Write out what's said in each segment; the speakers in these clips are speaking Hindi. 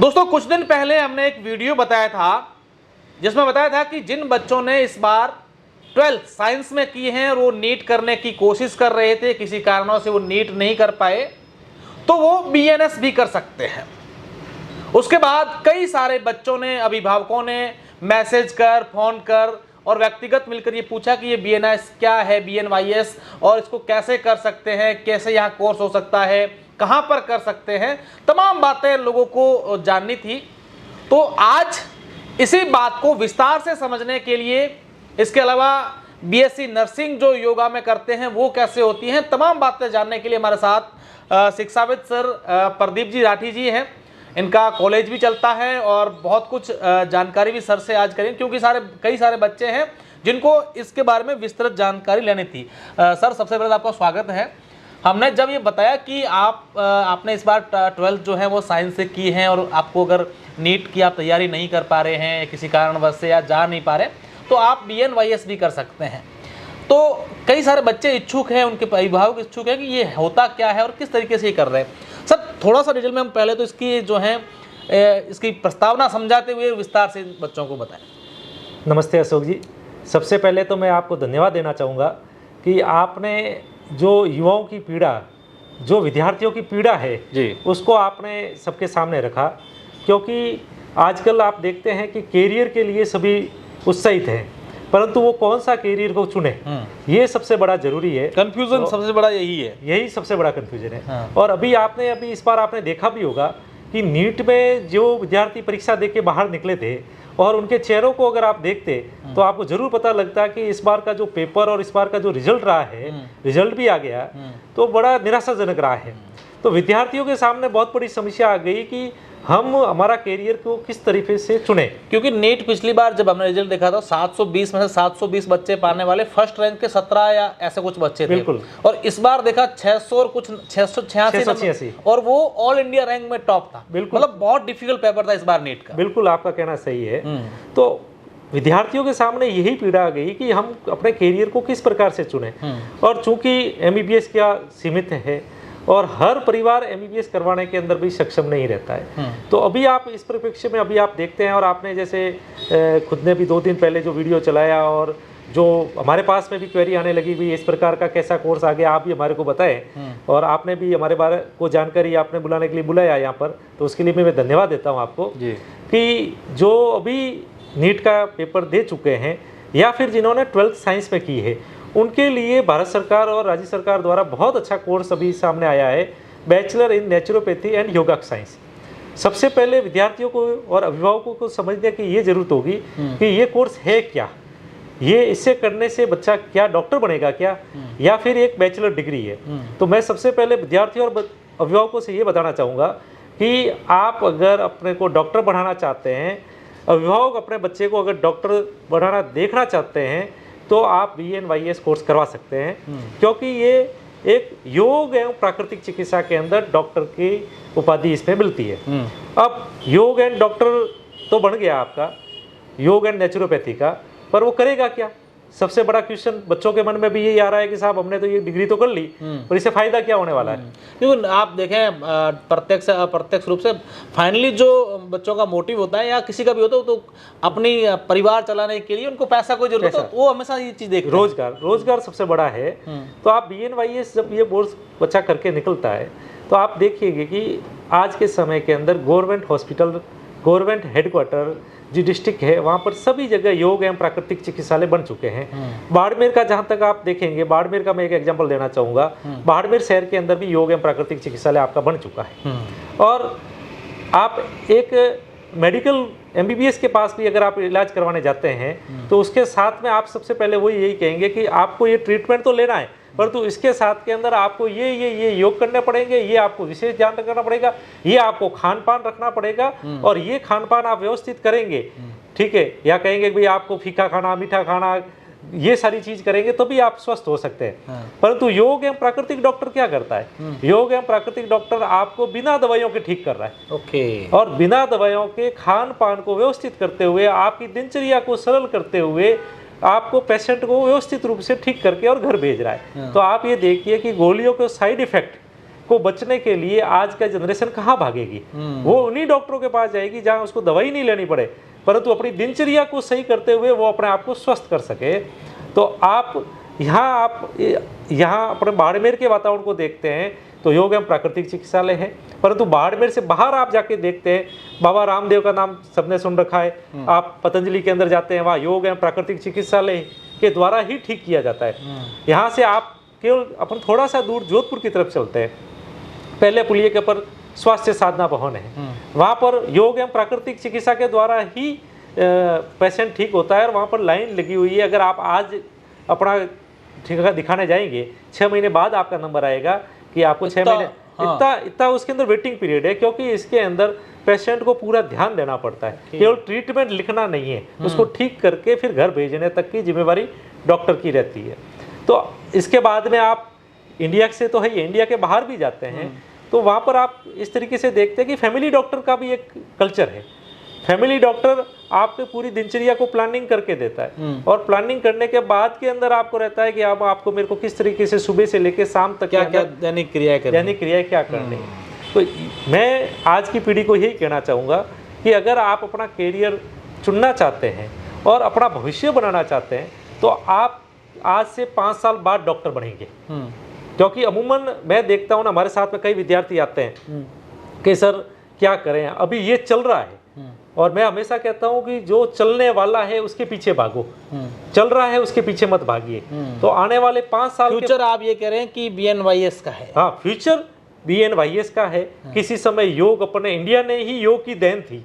दोस्तों कुछ दिन पहले हमने एक वीडियो बताया था जिसमें बताया था कि जिन बच्चों ने इस बार 12th साइंस में की है और वो नीट करने की कोशिश कर रहे थे, किसी कारणों से वो नीट नहीं कर पाए, तो वो बीएनएस भी कर सकते हैं। उसके बाद कई सारे बच्चों ने, अभिभावकों ने मैसेज कर, फोन कर और व्यक्तिगत मिलकर ये पूछा कि ये बीएनएस क्या है, बीएनवाईएस, और इसको कैसे कर सकते हैं, कैसे यहाँ कोर्स हो सकता है, कहाँ पर कर सकते हैं, तमाम बातें लोगों को जाननी थी। तो आज इसी बात को विस्तार से समझने के लिए, इसके अलावा बीएससी नर्सिंग जो योगा में करते हैं वो कैसे होती हैं, तमाम बातें जानने के लिए हमारे साथ शिक्षाविद सर प्रदीप जी राठी जी हैं। इनका कॉलेज भी चलता है और बहुत कुछ जानकारी भी सर से आज करें, क्योंकि कई सारे बच्चे हैं जिनको इसके बारे में विस्तृत जानकारी लेनी थी। सर, सबसे पहले आपका स्वागत है। हमने जब ये बताया कि आपने इस बार 12th जो है वो साइंस से की है और आपको अगर नीट की आप तैयारी नहीं कर पा रहे हैं किसी कारणवश से या जा नहीं पा रहे, तो आप बीएनवाईएस भी कर सकते हैं। तो कई सारे बच्चे इच्छुक हैं, उनके अभिभावक इच्छुक हैं कि ये होता क्या है और किस तरीके से ये कर रहे हैं। सर, थोड़ा सा डिटेल में हम पहले तो इसकी जो है इसकी प्रस्तावना समझाते हुए विस्तार से बच्चों को बताएं। नमस्ते अशोक जी। सबसे पहले तो मैं आपको धन्यवाद देना चाहूँगा कि आपने जो युवाओं की पीड़ा, जो विद्यार्थियों की पीड़ा है जी, उसको आपने सबके सामने रखा, क्योंकि आजकल आप देखते हैं कि कैरियर के लिए सभी उत्साहित हैं, परंतु वो कौन सा कैरियर को चुने, ये सबसे बड़ा जरूरी है। कंफ्यूजन सबसे बड़ा यही सबसे बड़ा कंफ्यूजन है। और अभी इस बार आपने देखा भी होगा कि नीट में जो विद्यार्थी परीक्षा दे के बाहर निकले थे और उनके चेहरों को अगर आप देखते तो आपको जरूर पता लगता कि इस बार का जो पेपर और इस बार का जो रिजल्ट रहा है, रिजल्ट भी आ गया तो बड़ा निराशाजनक रहा है। तो विद्यार्थियों के सामने बहुत बड़ी समस्या आ गई कि हम हमारा कैरियर को किस तरीके से चुने, क्योंकि नीट पिछली बार जब हमने रिजल्ट देखा था 720 में से 720 बच्चे पाने वाले, फर्स्ट रैंक के 17 या ऐसे कुछ बच्चे थे। बिल्कुल। और इस बार देखा 600 और कुछ 686 और वो ऑल इंडिया रैंक में टॉप था। बिल्कुल, मतलब बहुत डिफिकल्ट पेपर था इस बार नीट का। बिल्कुल, आपका कहना सही है। तो विद्यार्थियों के सामने यही पीड़ा आ गई कि हम अपने कैरियर को किस प्रकार से चुने। और चूंकि एमबीबीएस क्या सीमित है और हर परिवार एमबीबीएस करवाने के अंदर भी सक्षम नहीं रहता है, तो अभी आप इस परिप्रेक्ष्य में अभी आप देखते हैं, और आपने जैसे खुद ने भी 2 दिन पहले जो वीडियो चलाया और जो हमारे पास में भी क्वेरी आने लगी भी इस प्रकार का कैसा कोर्स आ गया, आप भी हमारे को बताएं, और आपने भी हमारे बारे को जानकारी आपने बुलाने के लिए बुलाया यहाँ पर, तो उसके लिए मैं धन्यवाद देता हूँ आपको कि जो अभी नीट का पेपर दे चुके हैं या फिर जिन्होंने 12th साइंस में की है, उनके लिए भारत सरकार और राज्य सरकार द्वारा बहुत अच्छा कोर्स अभी सामने आया है, bachelor in naturopathy and yoga science. सबसे पहले विद्यार्थियों को और अभिभावकों को समझने की ये जरूरत होगी कि ये कोर्स है क्या, ये इससे करने से बच्चा क्या डॉक्टर बनेगा क्या, या फिर एक बैचलर डिग्री है। तो मैं सबसे पहले विद्यार्थियों और अभिभावकों से ये बताना चाहूँगा कि आप अगर अपने को डॉक्टर बनाना चाहते हैं, अभिभावक अपने बच्चे को अगर डॉक्टर बनाना देखना चाहते हैं, तो आप बीएनवाईएस कोर्स करवा सकते हैं, क्योंकि ये एक योग एवं प्राकृतिक चिकित्सा के अंदर डॉक्टर की उपाधि इसमें मिलती है। अब योग एंड डॉक्टर तो बन गया आपका, योग एंड नेचुरोपैथी का, पर वो करेगा क्या? सबसे बड़ा क्वेश्चन बच्चों के मन में भी यही आ रहा है कि साहब हमने तो ये डिग्री तो कर ली, पर इससे फायदा क्या होने वाला है? क्योंकि आप देखें प्रत्यक्ष अप्रत्यक्ष रूप से फाइनली जो बच्चों का मोटिव होता है या किसी का भी होता है तो अपनी परिवार चलाने के लिए उनको पैसा कोई जरूरत है, वो हमेशा ये चीज देख, रोजगार सबसे बड़ा है। तो आप बीएनवाईएस जब ये कोर्स बच्चा करके निकलता है तो आप देखिएगा कि आज के समय के अंदर गवर्नमेंट हॉस्पिटल, गवर्नमेंट हेडक्वार्टर जो डिस्ट्रिक्ट है वहाँ पर सभी जगह योग एवं प्राकृतिक चिकित्सालय बन चुके हैं। बाड़मेर का जहाँ तक आप देखेंगे, बाड़मेर का मैं एक एग्जांपल देना चाहूँगा, बाड़मेर शहर के अंदर भी योग एवं प्राकृतिक चिकित्सालय आपका बन चुका है। और आप एक मेडिकल एमबीबीएस के पास भी अगर आप इलाज करवाने जाते हैं तो उसके साथ में आप सबसे पहले वो यही कहेंगे कि आपको ये ट्रीटमेंट तो लेना है, परंतु इसके साथ के अंदर आपको ये योग करने पड़ेंगे, ये आपको विशेष ध्यान रखना पड़ेगा, ये आपको खान पान रखना पड़ेगा, और ये खान पान आप व्यवस्थित करेंगे, ठीक है, या कहेंगे कि भाई आपको फीका खाना, मीठा खाना, ये सारी चीज करेंगे तो भी आप स्वस्थ हो सकते हैं। परंतु योग एवं प्राकृतिक डॉक्टर क्या करता है? योग एवं प्राकृतिक डॉक्टर आपको बिना दवाइयों के ठीक कर रहा है। और बिना दवाइयों के खान पान को व्यवस्थित करते हुए, आपकी दिनचर्या को सरल करते हुए आपको पेशेंट को व्यवस्थित रूप से ठीक करके और घर भेज रहा है। तो आप ये देखिए कि गोलियों के साइड इफेक्ट को बचने के लिए आज का जनरेशन कहाँ भागेगी? वो उन्हीं डॉक्टरों के पास जाएगी जहाँ उसको दवाई नहीं लेनी पड़े, परंतु अपनी दिनचर्या को सही करते हुए वो अपने आप को स्वस्थ कर सके। तो आप यहाँ अपने बाड़मेर के वातावरण को देखते हैं तो योग एवं प्राकृतिक चिकित्सालय है, परंतु बाड़मेर से बाहर आप जाके देखते हैं, बाबा रामदेव का नाम सबने सुन रखा है, आप पतंजलि के अंदर जाते हैं, वहाँ योग एवं प्राकृतिक चिकित्सालय के द्वारा ही ठीक किया जाता है। यहाँ से आप केवल अपन थोड़ा सा दूर जोधपुर की तरफ चलते हैं, पहले पुलिये के ऊपर स्वास्थ्य साधना भवन है, वहाँ पर योग एवं प्राकृतिक चिकित्सा के द्वारा ही पेशेंट ठीक होता है और वहाँ पर लाइन लगी हुई है। अगर आप आज अपना ठीक दिखाने जाएंगे 6 महीने बाद आपका नंबर आएगा कि आपको 6 महीने इतना उसके अंदर वेटिंग पीरियड है, क्योंकि इसके अंदर पेशेंट को पूरा ध्यान देना पड़ता है। केवल ट्रीटमेंट लिखना नहीं है, उसको ठीक करके फिर घर भेजने तक की जिम्मेवारी डॉक्टर की रहती है। तो इसके बाद में आप इंडिया से तो है, इंडिया के बाहर भी जाते हैं तो वहाँ पर आप इस तरीके से देखते हैं कि फैमिली डॉक्टर का भी एक कल्चर है। फैमिली डॉक्टर आपके पूरी दिनचर्या को प्लानिंग करके देता है और प्लानिंग करने के बाद के अंदर आपको रहता है कि अब आपको मेरे को किस तरीके से सुबह से लेकर शाम तक क्या क्या दैनिक क्रियाएं क्या करनी है। तो मैं आज की पीढ़ी को यही कहना चाहूँगा कि अगर आप अपना कैरियर चुनना चाहते हैं और अपना भविष्य बनाना चाहते हैं तो आप आज से 5 साल बाद डॉक्टर बनेंगे। क्योंकि अमूमन मैं देखता हूँ ना, हमारे साथ में कई विद्यार्थी आते हैं कि सर क्या करें, अभी ये चल रहा है, और मैं हमेशा कहता हूँ कि जो चलने वाला है उसके पीछे भागो, चल रहा है उसके पीछे मत भागिए। तो आने वाले 5 साल फ्यूचर आप ये कह रहे हैं कि BNYS का है? हाँ, फ्यूचर BNYS का है। किसी समय योग अपने इंडिया ने ही योग की देन थी,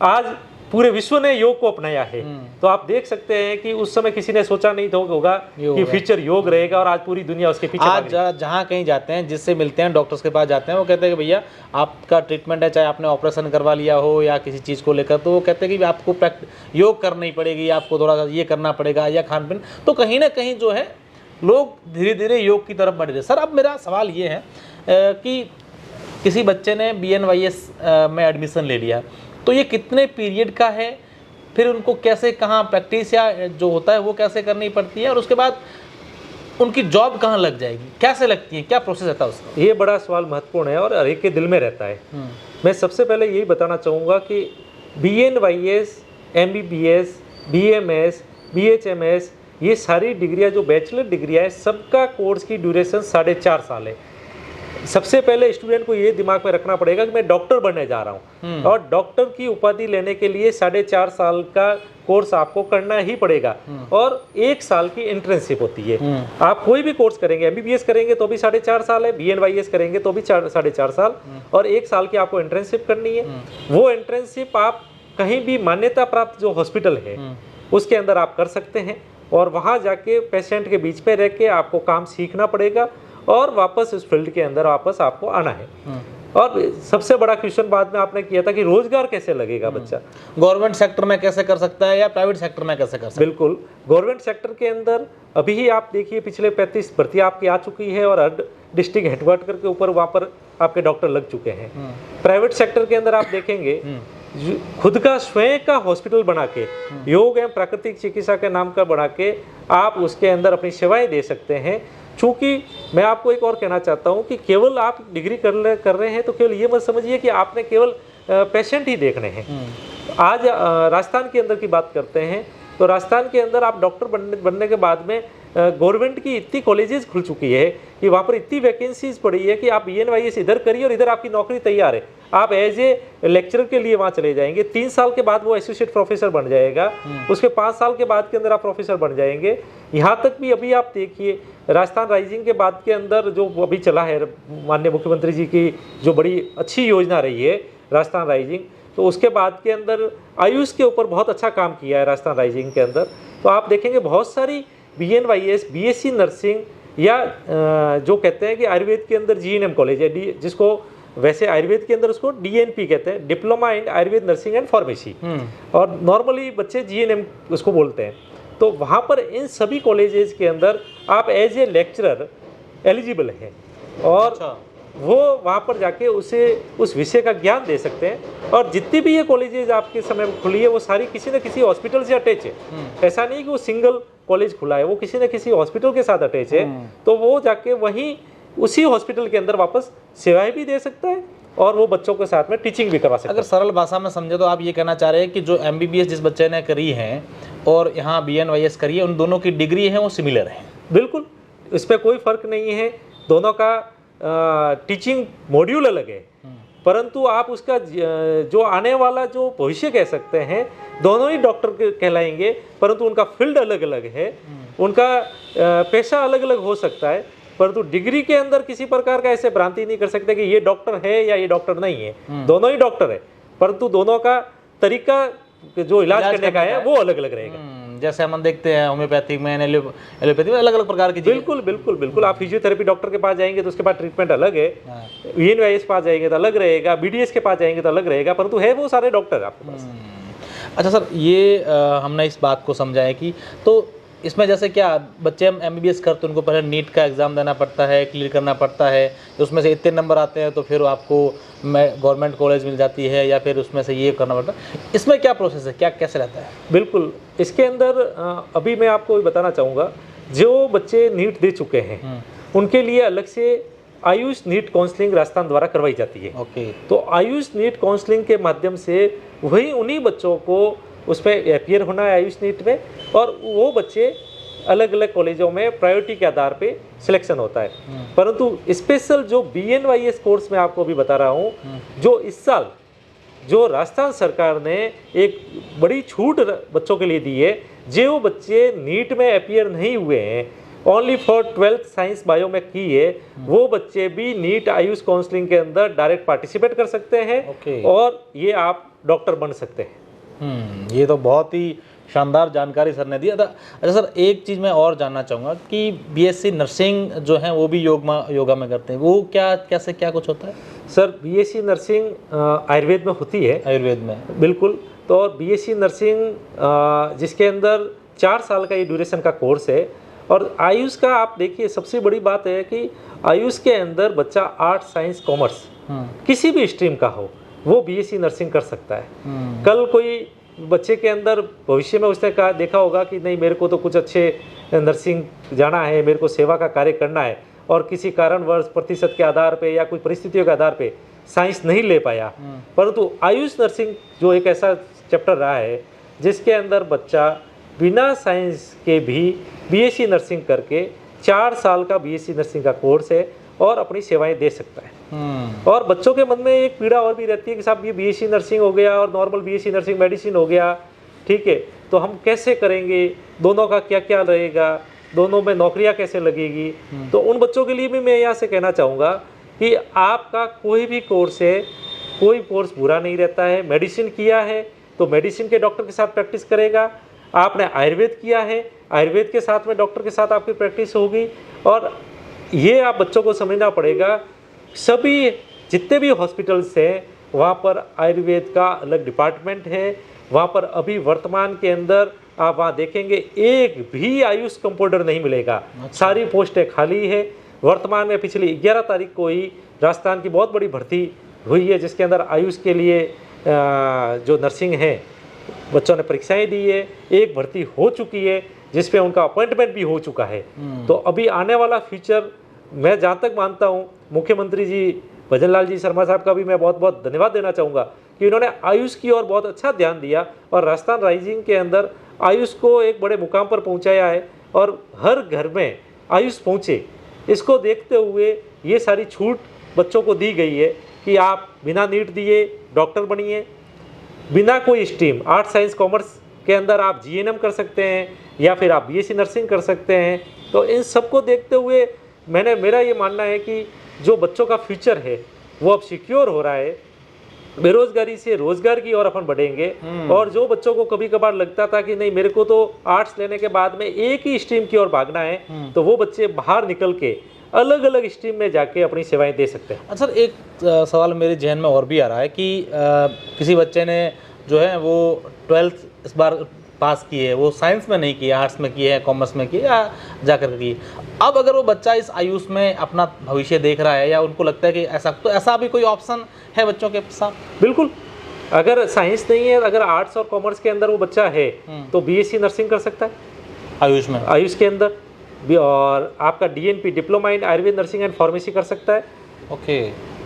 आज पूरे विश्व ने योग को अपनाया है। तो आप देख सकते हैं कि उस समय किसी ने सोचा नहीं होगा कि फ्यूचर योग रहेगा और आज पूरी दुनिया उसके पीछे। आज जहाँ कहीं जाते हैं, जिससे मिलते हैं, डॉक्टर्स के पास जाते हैं, वो कहते हैं कि भैया आपका ट्रीटमेंट है, चाहे आपने ऑपरेशन करवा लिया हो या किसी चीज़ को लेकर, तो वो कहते हैं कि आपको योग करनी पड़ेगी, आपको थोड़ा सा ये करना पड़ेगा या खान पीन। तो कहीं ना कहीं जो है लोग धीरे धीरे योग की तरफ बढ़ रहे। सर, अब मेरा सवाल ये है कि किसी बच्चे ने BNYS में एडमिशन ले लिया, तो ये कितने पीरियड का है, फिर उनको कैसे कहाँ प्रैक्टिस या जो होता है वो कैसे करनी पड़ती है, और उसके बाद उनकी जॉब कहाँ लग जाएगी, कैसे लगती है, क्या प्रोसेस रहता है उसका? ये बड़ा सवाल महत्वपूर्ण है और हर एक के दिल में रहता है। मैं सबसे पहले यही बताना चाहूँगा कि BNYS, MBBS, BMS, BHMS ये सारी डिग्रियाँ जो बैचलर डिग्रियाँ है, सबका कोर्स की ड्यूरेशन 4.5 साल है। सबसे पहले स्टूडेंट को ये दिमाग में रखना पड़ेगा कि मैं डॉक्टर बनने जा रहा हूँ, और डॉक्टर की उपाधि लेने के लिए 4.5 साल का कोर्स आपको करना ही पड़ेगा, और 1 साल की इंटर्नशिप होती है। आप कोई भी कोर्स करेंगे, MBBS करेंगे तो भी 4.5 साल है, BNYS करेंगे तो भी 4.5 साल, और 1 साल की आपको इंटर्नशिप करनी है। वो इंटर्नशिप आप कहीं भी मान्यता प्राप्त जो हॉस्पिटल है उसके अंदर आप कर सकते हैं, और वहाँ जाके पेशेंट के बीच में रह के आपको काम सीखना पड़ेगा और वापस इस फील्ड के अंदर वापस आपको आना है। और सबसे बड़ा क्वेश्चन बाद में आपने किया था कि रोजगार कैसे लगेगा बच्चा, गवर्नमेंट सेक्टर में कैसे कर सकता है या प्राइवेट सेक्टर में कैसे कर सकता है? बिल्कुल, गवर्नमेंट सेक्टर के अंदर अभी ही आप देखिए पिछले 35 भर्ती आपकी आ चुकी है और हर डिस्ट्रिक्ट हेडक्वार्टर के ऊपर वहाँ पर आपके डॉक्टर लग चुके हैं। प्राइवेट सेक्टर के अंदर आप देखेंगे खुद का स्वयं का हॉस्पिटल बना के, योग एवं प्राकृतिक चिकित्सा के नाम का बना के आप उसके अंदर अपनी सेवाएं दे सकते हैं। चूँकि मैं आपको एक और कहना चाहता हूँ कि केवल आप डिग्री कर रहे हैं तो केवल ये मत समझिए कि आपने केवल पेशेंट ही देखने हैं। आज राजस्थान के अंदर की बात करते हैं तो राजस्थान के अंदर आप डॉक्टर बनने के बाद में गवर्नमेंट की इतनी कॉलेजेस खुल चुकी है कि वहाँ पर इतनी वैकेंसीज पड़ी है कि आप BNYS इधर करिए और इधर आपकी नौकरी तैयार है। आप एज ए लेक्चरर के लिए वहाँ चले जाएंगे, 3 साल के बाद वो एसोसिएट प्रोफेसर बन जाएगा, उसके 5 साल के बाद के अंदर आप प्रोफेसर बन जाएंगे। यहाँ तक भी अभी आप देखिए राजस्थान राइजिंग के बाद के अंदर जो अभी चला है, माननीय मुख्यमंत्री जी की जो बड़ी अच्छी योजना रही है राजस्थान राइजिंग, तो उसके बाद के अंदर आयुष के ऊपर बहुत अच्छा काम किया है राजस्थान राइजिंग के अंदर। तो आप देखेंगे बहुत सारी BNYS, BSc नर्सिंग या जो कहते हैं कि आयुर्वेद के अंदर GNM कॉलेज है, जिसको वैसे आयुर्वेद के अंदर उसको DNP कहते हैं, diploma in Ayurveda nursing and pharmacy, और नॉर्मली बच्चे GNM उसको बोलते हैं। तो वहाँ पर इन सभी कॉलेजेस के अंदर आप एज ए लेक्चरर एलिजिबल हैं और वो वहाँ पर जाके उसे उस विषय का ज्ञान दे सकते हैं। और जितनी भी ये कॉलेजेस आपके समय में खुली है वो सारी किसी न किसी हॉस्पिटल से अटैच है। ऐसा नहीं कि वो सिंगल कॉलेज खुला है, वो किसी न किसी हॉस्पिटल के साथ अटैच है। तो वो जाके वहीं उसी हॉस्पिटल के अंदर वापस सेवाएं भी दे सकता है और वो बच्चों के साथ में टीचिंग भी करवा सकता है। अगर सरल भाषा में समझे तो आप ये कहना चाह रहे हैं कि जो MBBS जिस बच्चे ने करी है और यहाँ BNYS करी है, उन दोनों की डिग्री है वो सिमिलर है। बिल्कुल, इस पर कोई फर्क नहीं है, दोनों का टीचिंग मॉड्यूल अलग है, परंतु आप उसका जो आने वाला जो भविष्य कह सकते हैं, दोनों ही डॉक्टर कहलाएंगे, परंतु उनका फील्ड अलग अलग है, उनका पेशा अलग अलग हो सकता है, परंतु डिग्री के अंदर किसी प्रकार का ऐसे भ्रांति नहीं कर सकते कि ये डॉक्टर है या ये डॉक्टर नहीं है। दोनों ही डॉक्टर है, परंतु दोनों का तरीका जो इलाज करने का है वो अलग अलग रहेगा। जैसे हम देखते हैं होम्योपैथिक में, एलोपैथी में अलग अलग प्रकार की चीजें। बिल्कुल बिल्कुल बिल्कुल, आप फिजियोथेरेपी डॉक्टर के पास जाएंगे तो उसके पास ट्रीटमेंट अलग है, BNYS पास जाएंगे तो अलग रहेगा, BDS के पास जाएंगे तो अलग रहेगा, परंतु है वो सारे डॉक्टर आपके पास। अच्छा सर, ये हमने इस बात को समझा है कि तो इसमें जैसे क्या बच्चे हम MBBS करते हैं, उनको पहले नीट का एग्ज़ाम देना पड़ता है, क्लियर करना पड़ता है, तो उसमें से इतने नंबर आते हैं तो फिर आपको गवर्नमेंट कॉलेज मिल जाती है या फिर उसमें से ये करना पड़ता है। इसमें क्या प्रोसेस है, क्या कैसे रहता है? बिल्कुल, इसके अंदर अभी मैं आपको बताना चाहूँगा, जो बच्चे नीट दे चुके हैं उनके लिए अलग से आयुष नीट काउंसलिंग राजस्थान द्वारा करवाई जाती है। ओके। तो आयुष नीट काउंसलिंग के माध्यम से वही उन्हीं बच्चों को उस पर अपीयर होना है आयुष नीट में, और वो बच्चे अलग अलग कॉलेजों में प्रायोरिटी के आधार पे सिलेक्शन होता है। परंतु स्पेशल जो BNYS कोर्स में आपको अभी बता रहा हूँ, जो इस साल जो राजस्थान सरकार ने एक बड़ी छूट बच्चों के लिए दी है, जो बच्चे नीट में अपीयर नहीं हुए हैं, only for 12th science bio में की है, वो बच्चे भी नीट आयुष काउंसलिंग के अंदर डायरेक्ट पार्टिसिपेट कर सकते हैं और ये आप डॉक्टर बन सकते हैं। ये तो बहुत ही शानदार जानकारी सर ने दी। अच्छा सर, एक चीज़ मैं और जानना चाहूँगा कि BSc नर्सिंग जो है वो भी योगा में करते हैं, वो कैसे क्या कुछ होता है? सर, BSc नर्सिंग आयुर्वेद में होती है। आयुर्वेद में बिल्कुल। तो BSc नर्सिंग जिसके अंदर 4 साल का ये ड्यूरेशन का कोर्स है, और आयुष का आप देखिए सबसे बड़ी बात है कि आयुष के अंदर बच्चा आर्ट, साइंस, कॉमर्स किसी भी स्ट्रीम का हो वो BSc नर्सिंग कर सकता है। कल कोई बच्चे के अंदर भविष्य में उसने कहा देखा होगा कि नहीं, मेरे को तो कुछ अच्छे नर्सिंग जाना है, मेरे को सेवा का कार्य करना है, और किसी कारणवश प्रतिशत के आधार पे या कुछ परिस्थितियों के आधार पे साइंस नहीं ले पाया, परंतु आयुष नर्सिंग जो एक ऐसा चैप्टर रहा है जिसके अंदर बच्चा बिना साइंस के भी BSc नर्सिंग करके 4 साल का BSc नर्सिंग का कोर्स है और अपनी सेवाएं दे सकता है। और बच्चों के मन में एक पीड़ा और भी रहती है कि साहब ये BSc नर्सिंग हो गया और नॉर्मल BSc नर्सिंग मेडिसिन हो गया, ठीक है, तो हम कैसे करेंगे, दोनों का क्या क्या रहेगा, दोनों में नौकरियां कैसे लगेगी। तो उन बच्चों के लिए भी मैं यहाँ से कहना चाहूँगा कि आपका कोई भी कोर्स है, कोई कोर्स बुरा नहीं रहता है। मेडिसिन किया है तो मेडिसिन के डॉक्टर के साथ प्रैक्टिस करेगा, आपने आयुर्वेद किया है, आयुर्वेद के साथ में डॉक्टर के साथ आपकी प्रैक्टिस होगी। और ये आप बच्चों को समझना पड़ेगा, सभी जितने भी हॉस्पिटल्स हैं वहाँ पर आयुर्वेद का अलग डिपार्टमेंट है। वहाँ पर अभी वर्तमान के अंदर आप वहाँ देखेंगे एक भी आयुष कंपाउंडर नहीं मिलेगा, सारी पोस्टें खाली है। वर्तमान में पिछली 11 तारीख को ही राजस्थान की बहुत बड़ी भर्ती हुई है, जिसके अंदर आयुष के लिए जो नर्सिंग है बच्चों ने परीक्षाएं दी है, एक भर्ती हो चुकी है जिस पे उनका अपॉइंटमेंट भी हो चुका है। तो अभी आने वाला फ्यूचर मैं जहाँ तक मानता हूँ, मुख्यमंत्री जी भजन लाल जी शर्मा साहब का भी मैं बहुत बहुत धन्यवाद देना चाहूँगा कि इन्होंने आयुष की ओर बहुत अच्छा ध्यान दिया और राजस्थान राइजिंग के अंदर आयुष को एक बड़े मुकाम पर पहुँचाया है और हर घर में आयुष पहुँचे। इसको देखते हुए ये सारी छूट बच्चों को दी गई है कि आप बिना नीट दिए डॉक्टर बनिए, बिना कोई स्ट्रीम आर्ट, साइंस, कॉमर्स के अंदर आप GNM कर सकते हैं या फिर आप BSc नर्सिंग कर सकते हैं। तो इन सबको देखते हुए मेरा ये मानना है कि जो बच्चों का फ्यूचर है वो अब सिक्योर हो रहा है। बेरोजगारी से रोजगार की ओर अपन बढ़ेंगे। और जो बच्चों को कभी कभार लगता था कि नहीं मेरे को तो आर्ट्स लेने के बाद में एक ही स्ट्रीम की ओर भागना है, तो वो बच्चे बाहर निकल के अलग अलग स्ट्रीम में जाके अपनी सेवाएं दे सकते हैं। अच्छा सर, एक सवाल मेरे जहन में और भी आ रहा है कि किसी बच्चे ने जो है वो 12th इस बार पास की है, वो साइंस में नहीं किया, आर्ट्स में किया है, कॉमर्स में किया या जाकर की। अब अगर वो बच्चा इस आयुष में अपना भविष्य देख रहा है या उनको लगता है कि ऐसा भी कोई ऑप्शन है बच्चों के साथ? बिल्कुल, अगर साइंस नहीं है, अगर आर्ट्स और कॉमर्स के अंदर वो बच्चा है तो BSc नर्सिंग कर सकता है आयुष में, आयुष के अंदर। और आपका DNP diploma in Ayurveda nursing and pharmacy कर सकता है। ओके।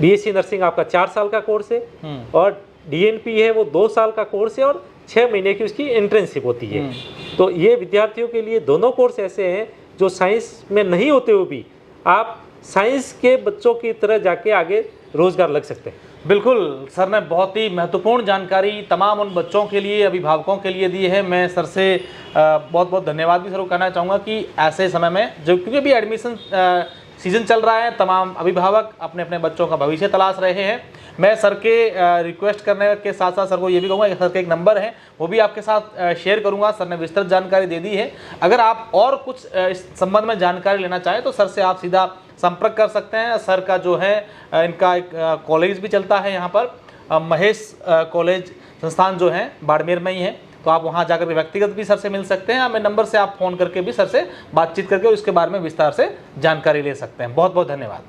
BSc नर्सिंग आपका 4 साल का कोर्स है और DNP है वो 2 साल का कोर्स है और 6 महीने की उसकी इंटर्नशिप होती है। तो ये विद्यार्थियों के लिए दोनों कोर्स ऐसे हैं जो साइंस में नहीं होते हुए भी आप साइंस के बच्चों की तरह जाके आगे रोजगार लग सकते हैं। बिल्कुल, सर ने बहुत ही महत्वपूर्ण जानकारी तमाम उन बच्चों के लिए, अभिभावकों के लिए दी है। मैं सर से बहुत बहुत धन्यवाद भी सर को कहना चाहूँगा कि ऐसे समय में जब क्योंकि अभी एडमिशन सीजन चल रहा है, तमाम अभिभावक अपने अपने बच्चों का भविष्य तलाश रहे हैं। मैं सर के रिक्वेस्ट करने के साथ साथ सर को ये भी कहूँगा कि सर का एक नंबर है वो भी आपके साथ शेयर करूँगा। सर ने विस्तृत जानकारी दे दी है। अगर आप और कुछ इस संबंध में जानकारी लेना चाहें तो सर से आप सीधा संपर्क कर सकते हैं। सर का जो है इनका एक कॉलेज भी चलता है यहाँ पर, महेश कॉलेज संस्थान जो है बाड़मेर में ही है, तो आप वहाँ जाकर व्यक्तिगत भी सर से मिल सकते हैं। हमें नंबर से आप फ़ोन करके भी सर से बातचीत करके इसके बारे में विस्तार से जानकारी ले सकते हैं। बहुत बहुत धन्यवाद।